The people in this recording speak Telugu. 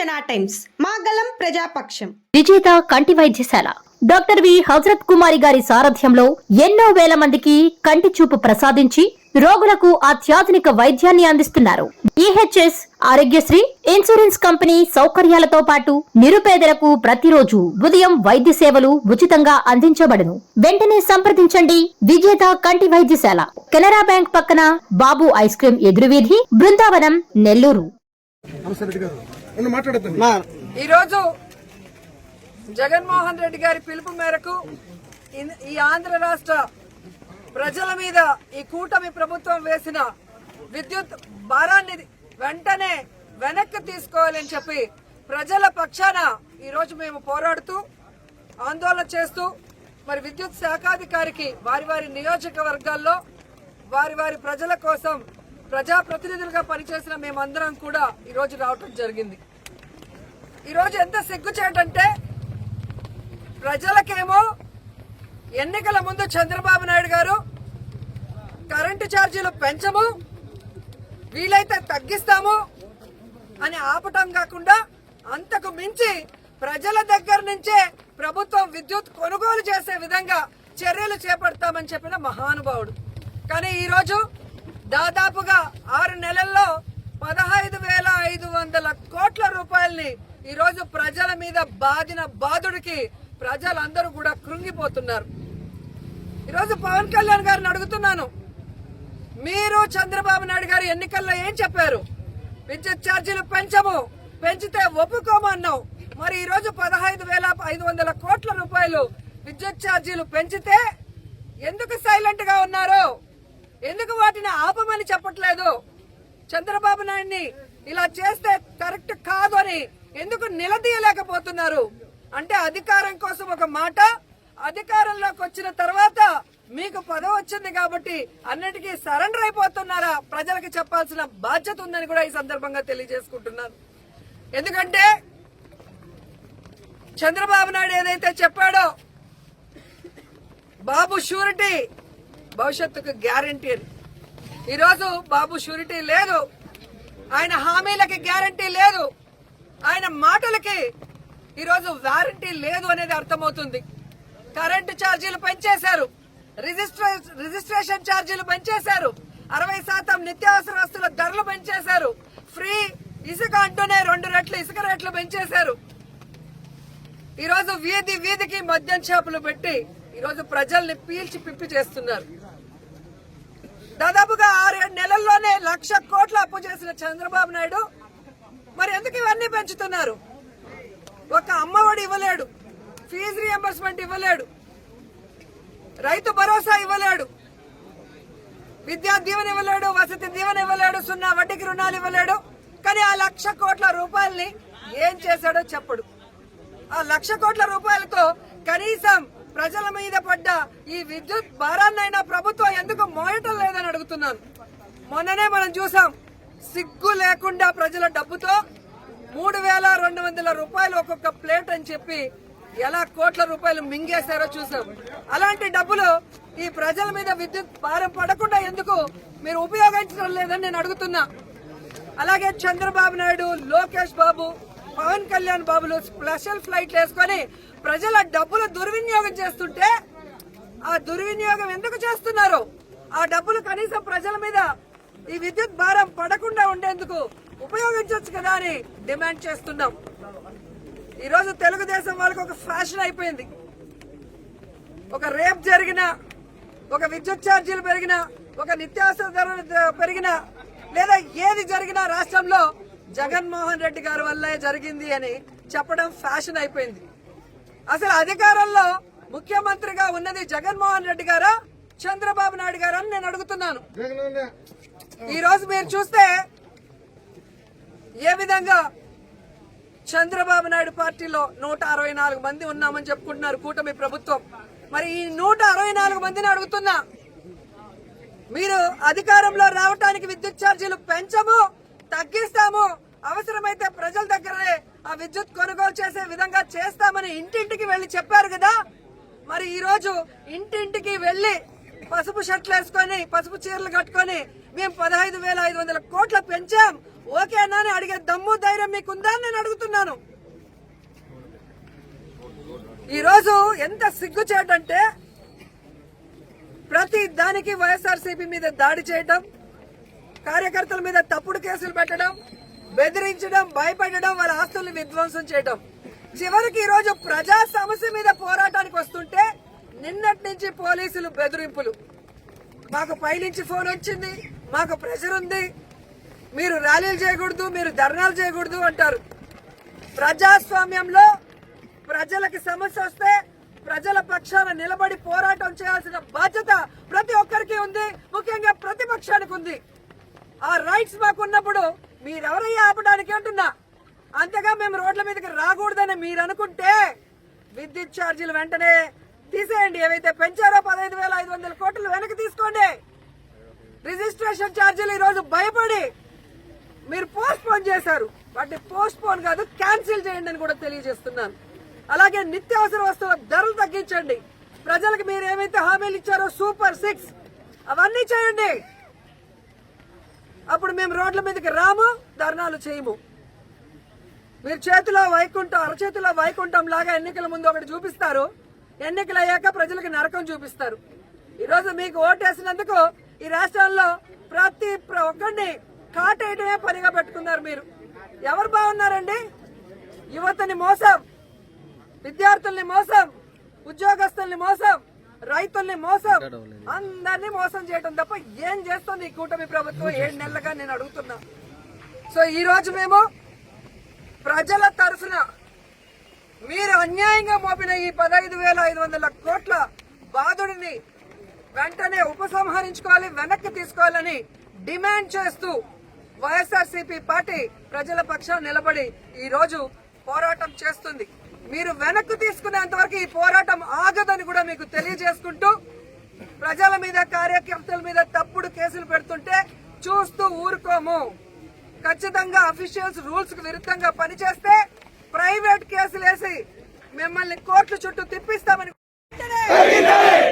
జనా టైమ్స్ మాగలం ప్రజాపక్షం. విజేత కంటి వైద్యశాల డాక్టర్ వి హజరత్ కుమారి గారి సారథ్యంలో ఎన్నో వేల మందికి కంటి చూపు ప్రసాదించి రోగులకు అత్యాధునిక వైద్యాన్ని అందిస్తున్నారు. ఈహెచ్ఎస్ ఆరోగ్యశ్రీ ఇన్సూరెన్స్ కంపెనీ సౌకర్యాలతో పాటు నిరుపేదలకు ప్రతిరోజు ఉదయం వైద్య సేవలు ఉచితంగా అందించబడును. వెంటనే సంప్రదించండి. విజేత కంటి వైద్యశాల, కెనరా బ్యాంక్ పక్కన, బాబు ఐస్ క్రీం ఎదురువీధి, బృందావనం, నెల్లూరు. ఈరోజు జగన్మోహన్ రెడ్డి గారి పిలుపు మేరకు ఈ ఆంధ్ర రాష్ట్ర ప్రజల మీద ఈ కూటమి ప్రభుత్వం వేసిన విద్యుత్ భారాన్ని వెంటనే వెనక్కి తీసుకోవాలని చెప్పి ప్రజల పక్షాన ఈరోజు మేము పోరాడుతూ ఆందోళన చేస్తూ మరి విద్యుత్ శాఖాధికారికి వారి వారి నియోజకవర్గాల్లో వారి వారి ప్రజల కోసం ప్రజాప్రతినిధులుగా పనిచేసిన మేమందరం కూడా ఈరోజు రావటం జరిగింది. ఈరోజు ఎంత సిగ్గుచేటంటే ప్రజలకేమో ఎన్నికల ముందు చంద్రబాబు నాయుడు గారు కరెంటు ఛార్జీలు పెంచము, వీలైతే తగ్గిస్తాము అని ఆపటం కాకుండా అంతకు మించి ప్రజల దగ్గర నుంచే ప్రభుత్వం విద్యుత్ కొనుగోలు చేసే విధంగా చర్యలు చేపడతామని చెప్పిన మహానుభావుడు. కానీ ఈరోజు దాదాపుగా 6 నెలల్లో 15,500 కోట్ల రూపాయల్ని ఈరోజు ప్రజల మీద బాధిన బాధుడికి ప్రజలందరూ కూడా కృంగిపోతున్నారు. ఈరోజు పవన్ కళ్యాణ్ గారిని అడుగుతున్నాను, మీరు చంద్రబాబు నాయుడు గారు ఎన్నికల్లో ఏం చెప్పారు? విద్యుత్ ఛార్జీలు పెంచము, పెంచితే ఒప్పుకోమన్నావు. మరి ఈరోజు 15,500 కోట్ల రూపాయలు విద్యుత్ ఛార్జీలు పెంచితే ఎందుకు సైలెంట్ గా ఉన్నారు? ఎందుకు వాటిని ఆపమని చెప్పట్లేదు? చంద్రబాబు నాయుడిని ఇలా చేస్తే కరెక్ట్ కాదు అని ఎందుకు నిలదీయలేకపోతున్నారు? అంటే అధికారం కోసం ఒక మాట, అధికారంలోకి వచ్చిన తర్వాత మీకు పదవి వచ్చింది కాబట్టి అన్నిటికీ సరెండర్ అయిపోతున్నారా? ప్రజలకు చెప్పాల్సిన బాధ్యత ఉందని కూడా ఈ సందర్భంగా తెలియజేసుకుంటున్నాను. ఎందుకంటే చంద్రబాబు నాయుడు ఏదైతే చెప్పాడో బాబు షూరిటీ భవిష్యత్తుకు గ్యారంటీ అని, ఈరోజు బాబు షూరిటీ లేదు, ఆయన హామీలకి గ్యారంటీ లేదు, ఆయన మాటలకి ఈరోజు వారంటీ లేదు అనేది అర్థమవుతుంది. కరెంటు ఛార్జీలు పెంచేశారు, రిజిస్ట్రేషన్ ఛార్జీలు పెంచేశారు, 60% నిత్యావసర వస్తువుల ధరలు పెంచేశారు, ఫ్రీ ఇసుక అంటూనే 2 రెట్లు ఇసుక రేట్లు పెంచేశారు. ఈరోజు వీధి వీధికి మద్యం షాపులు పెట్టి ఈరోజు ప్రజల్ని పీల్చి పిప్పి చేస్తున్నారు. దాదాపుగా 6-7 నెలల్లోనే 1,00,000 కోట్ల అప్పు చేసిన చంద్రబాబు నాయుడు మరి ఎందుకు ఇవన్నీ పెంచుతున్నారు? ఒక అమ్మఒడి ఇవ్వలేడు, ఫీజు రియంబర్స్మెంట్ ఇవ్వలేడు, రైతు భరోసా ఇవ్వలేడు, విద్యా దీవెన ఇవ్వలేడు, వసతి దీవెన ఇవ్వలేడు, 0 వడ్డీకి రుణాలు ఇవ్వలేడు. కానీ ఆ 1,00,000 కోట్ల రూపాయల్ని ఏం చేశాడో చెప్పడు. ఆ 1,00,000 కోట్ల రూపాయలతో కనీసం ప్రజల మీద పడ్డ ఈ విద్యుత్ భారాన్నైనా ప్రభుత్వం ఎందుకు మోయటం లేదని అడుగుతున్నాను. మొన్ననే మనం చూసాం, సిగ్గు లేకుండా ప్రజల డబ్బుతో 3,200 రూపాయలు ఒక్కొక్క ప్లేట్ అని చెప్పి ఎలా కోట్ల రూపాయలు మింగేశారో చూసాం. అలాంటి డబ్బులు ఈ ప్రజల మీద విద్యుత్ భారం పడకుండా ఎందుకు మీరు ఉపయోగించడం లేదని నేను అడుగుతున్నా. అలాగే చంద్రబాబు నాయుడు, లోకేష్ బాబు, పవన్ కళ్యాణ్ బాబులు స్పెషల్ ఫ్లైట్లు వేసుకొని ప్రజల డబ్బులు దుర్వినియోగం చేస్తుంటే ఆ దుర్వినియోగం ఎందుకు చేస్తున్నారు? ఆ డబ్బులు కనీసం ప్రజల మీద ఈ విద్యుత్ భారం పడకుండా ఉండేందుకు ఉపయోగించవచ్చు కదా అని డిమాండ్ చేస్తున్నాం. ఈరోజు తెలుగుదేశం వాళ్ళకి ఒక ఫ్యాషన్ అయిపోయింది. ఒక రేప్ జరిగినా, ఒక విద్యుత్ ఛార్జీలు పెరిగినా, ఒక నిత్యావసర ధరలు పెరిగినా, లేదా ఏది జరిగినా రాష్ట్రంలో జగన్మోహన్ రెడ్డి గారి వల్లే జరిగింది అని చెప్పడం ఫ్యాషన్ అయిపోయింది. అసలు అధికారంలో ముఖ్యమంత్రిగా ఉన్నది జగన్మోహన్ రెడ్డి గారా, చంద్రబాబు నాయుడు గారా అని నేను అడుగుతున్నాను. ఈ రోజు మీరు చూస్తే ఏ విధంగా చంద్రబాబు నాయుడు పార్టీలో 164 మంది ఉన్నామని చెప్పుకుంటున్నారు కూటమి ప్రభుత్వం. మరి ఈ 164 మందిని అడుగుతున్నా, మీరు అధికారంలో రావటానికి విద్యుత్ ఛార్జీలు పెంచము, తగ్గిస్తాము, అవసరమైతే ప్రజల దగ్గరే ఆ విద్యుత్ కొనుగోలు చేసే విధంగా చేస్తామని ఇంటింటికి వెళ్లి చెప్పారు కదా. మరి ఈ రోజు ఇంటింటికి వెళ్లి పసుపు షర్ట్లు వేసుకొని, పసుపు చీరలు కట్టుకొని మేము 15,500 కోట్ల పెంచాం, ఓకేనా అని అడిగే దమ్ము ధైర్యం మీకుందా అని నేను అడుగుతున్నాను. ఈరోజు ఎంత సిగ్గుచేటంటే ప్రతి దానికి వైఎస్ఆర్సీపీ మీద దాడి చేయడం, కార్యకర్తల మీద తప్పుడు కేసులు పెట్టడం, బెదిరించడం, భయపెట్టడం, వాళ్ళ ఆస్తుల్ని విధ్వంసం చేయడం. చివరికి ఈ రోజు ప్రజా సమస్య మీద పోరాటానికి వస్తుంటే నిన్నటి నుంచి పోలీసులు బెదిరింపులు. మాకు పైనుంచి ఫోన్ వచ్చింది, మాకు ప్రెషర్ ఉంది, మీరు ర్యాలీలు చేయకూడదు, మీరు ధర్నాలు చేయకూడదు అంటారు. ప్రజాస్వామ్యంలో ప్రజలకి సమస్య వస్తే ప్రజల పక్షాన నిలబడి పోరాటం చేయాల్సిన బాధ్యత ప్రతి ఒక్కరికి ఉంది, ముఖ్యంగా ప్రతిపక్షానికి ఉంది. ఆ రైట్స్ మాకున్నప్పుడు మీరెవరయ్యా ఆపడానికి అంటున్నా. అంతగా మేము రోడ్ల మీదకి రాకూడదని మీరు అనుకుంటే విద్యుత్ ఛార్జీలు వెంటనే తీసేయండి. ఏవైతే పెంచారో 15,500 కోట్లు వెనక్కి తీసుకోండి. రిజిస్ట్రేషన్ ఛార్జీలు ఈరోజు భయపడి మీరు పోస్ట్ పోన్ చేశారు, వాటిని పోస్ట్ పోన్ కాదు క్యాన్సిల్ చేయండి అని కూడా తెలియజేస్తున్నాను. అలాగే నిత్యావసర వస్తువుల ధరలు తగ్గించండి. ప్రజలకు మీరు ఏమైతే హామీలు ఇచ్చారో సూపర్ 6 అవన్నీ చేయండి. అప్పుడు మేము రోడ్ల మీదకి రాము, ధర్నాలు చేయము. మీరు చేతిలో వైకుంఠం, అరచేతిలో వైకుంఠం లాగా ఎన్నికల ముందు ఒకటి చూపిస్తారు, ఎన్నికలు అయ్యాక ప్రజలకు నరకం చూపిస్తారు. ఈరోజు మీకు ఓటేసినందుకు ఈ రాష్ట్రంలో ప్రతి ఒక్కరిని కాటేయటమే పనిగా పెట్టుకున్నారు. మీరు ఎవరు బాగున్నారండి? యువతని మోసం, విద్యార్థుల్ని మోసం, ఉద్యోగస్తుల్ని మోసం, రైతుల్ని మోసం, అందరినీ మోసం చేయడం తప్ప ఏం చేస్తుంది ఈ కూటమి ప్రభుత్వం 7 నెలలుగా నేను అడుగుతున్నా. సో ఈ రోజు మేము ప్రజల తరఫున మీరు అన్యాయంగా మోపిన ఈ 15,500 కోట్ల బాధుడిని వెంటనే ఉపసంహరించుకోవాలి, వెనక్కి తీసుకోవాలని డిమాండ్ చేస్తూ వైఎస్ఆర్సీపీ పార్టీ ప్రజల పక్షాన నిలబడి ఈ రోజు పోరాటం చేస్తుంది. మీరు వెనక్కి తీసుకునేంత వరకు ఈ పోరాటం ఆగదని కూడా మీకు తెలియజేసుకుంటూ, ప్రజల మీద, కార్యకర్తల మీద తప్పుడు కేసులు పెడుతుంటే చూస్తూ ఊరుకోము. ఖచ్చితంగా అఫీషియల్స్ రూల్స్ కు విరుద్ధంగా పనిచేస్తే ప్రైవేట్ కేసులు వేసి మిమ్మల్ని కోర్టు చుట్టూ తిప్పిస్తామని Vidas